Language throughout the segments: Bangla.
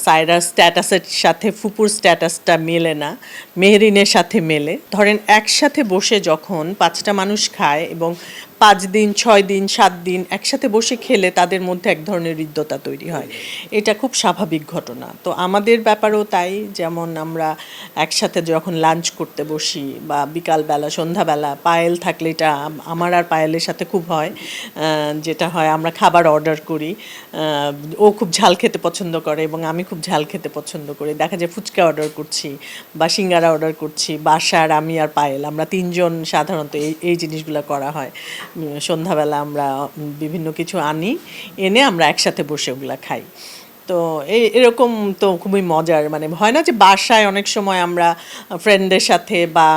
সায়রার স্ট্যাটাসের সাথে ফুপুর স্ট্যাটাসটা মেলে না, মেহরিনের সাথে মেলে। ধরেন একসাথে বসে যখন 5টা মানুষ খায় এবং 5 দিন 6 দিন 7 দিন একসাথে বসে খেলে তাদের মধ্যে এক ধরনের হৃদ্যতা তৈরি হয়, এটা খুব স্বাভাবিক ঘটনা। তো আমাদের ব্যাপারেও তাই, যেমন আমরা একসাথে যখন লাঞ্চ করতে বসি বা বিকালবেলা সন্ধ্যাবেলা, পায়েল থাকলে এটা আমার আর পায়েলের সাথে খুব হয়, যেটা হয় আমরা খাবার অর্ডার করি, ও খুব ঝাল খেতে পছন্দ করে এবং আমি খুব ঝাল খেতে পছন্দ করি, দেখা যায় ফুচকা অর্ডার করছি বা সিঙ্গারা অর্ডার করছি, বাসার আমি আর পায়েল আমরা 3জন সাধারণত এই জিনিসগুলো করা হয়। সন্ধ্যাবেলা আমরা বিভিন্ন কিছু আনি, এনে আমরা একসাথে বসে ওগুলা খাই। তো এরকম তো খুবই মজার, মানে হয় না যে বাসায় অনেক সময় আমরা ফ্রেন্ডদের সাথে বা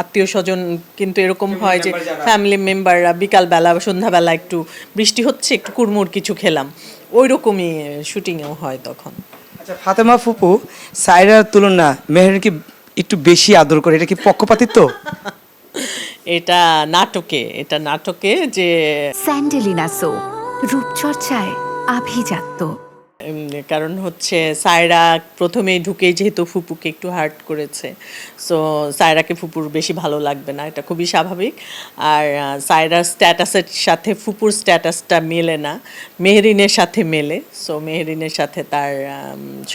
আত্মীয় স্বজন, কিন্তু এরকম হয় যে ফ্যামিলি মেম্বাররা বিকালবেলা বা সন্ধ্যাবেলা একটু বৃষ্টি হচ্ছে একটু কুড়মুড় কিছু খেলাম, ওই রকমই শুটিংয়েও হয় তখন। আচ্ছা, ফাতেমা ফুপু সায়রার তুলনা মেহেরকে একটু বেশি আদর করে, এটা কি পক্ষপাতিত্ব? এটা নাটকে যে স্যান্ডেলিনা সো রূপচর্চায় আভিজাত্য। কারণ হচ্ছে সায়রা প্রথমেই ঢুকেই যেহেতু ফুপুকে একটু হার্ট করেছে, সো সায়রাকে ফুপুর বেশি ভালো লাগবে না, এটা খুবই স্বাভাবিক। আর সায়রার স্ট্যাটাসের সাথে ফুপুর স্ট্যাটাসটা মেলে না, মেহরিনের সাথে মেলে, সো মেহরিনের সাথে তার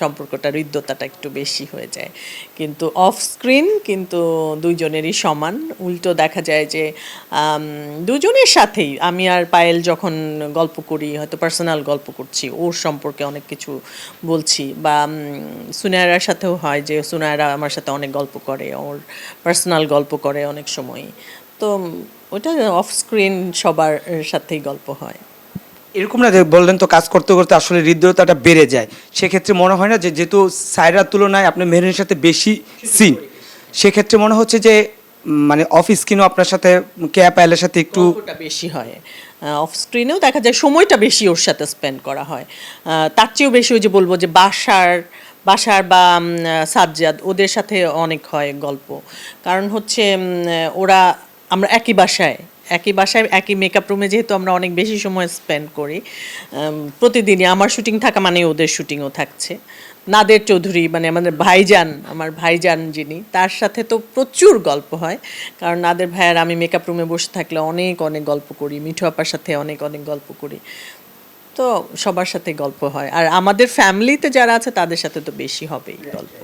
সম্পর্কটা হৃদ্যতাটা একটু বেশি হয়ে যায়। কিন্তু অফ স্ক্রিন কিন্তু দুইজনেরই সমান। উল্টো দেখা যায় যে দুজনের সাথেই আমি আর পায়েল যখন গল্প করি, হয়তো পার্সোনাল গল্প করছি, ওর সম্পর্কে অনেক কিছু বলছি, বা সুনায়রার সাথেও হয় যে সুনায়রা আমার সাথে অনেক গল্প করে, ওর পার্সোনাল গল্প করে অনেক সময়। তো ওটা অফ স্ক্রিন সবার সাথেই গল্প হয়। এরকম না যে বললেন তো কাজ করতে করতে আসলে হৃদ্যতাটা বেড়ে যায়, সেক্ষেত্রে মনে হয় না যে যেহেতু সায়রার তুলনায় আপনি মেহেরের সাথে বেশি সিন, সেক্ষেত্রে মনে হচ্ছে যে মানে অফ স্ক্রিনও আপনার সাথে কেয়া পায়েলের সাথে একটু গল্পটা বেশি হয়, অফ স্ক্রিনেও দেখা যায় সময়টা বেশি ওর সাথে স্পেন্ড করা হয়। তার চেয়েও বেশি ওই যে বলবো যে বাসার বা সাজ্জাদ ওদের সাথে অনেক হয় গল্প। কারণ হচ্ছে ওরা আমরা একই বাসায় একই মেকআপ রুমে যেহেতু আমরা অনেক বেশি সময় স্পেন্ড করি, প্রতিদিনই আমার শুটিং থাকা মানে ওদের শুটিংও থাকছে। নাদের চৌধুরী মানে আমার ভাইজান যিনি, তার সাথে তো প্রচুর গল্প হয়, কারণ নাদের ভাইয়ার আমি মেকআপ রুমে বসে থাকলে অনেক অনেক গল্প করি, মিঠু আপার সাথে অনেক অনেক গল্প করি, তো সবার সাথে গল্প হয়। আর আমাদের ফ্যামিলিতে যারা আছে তাদের সাথে তো বেশি হবেই গল্প।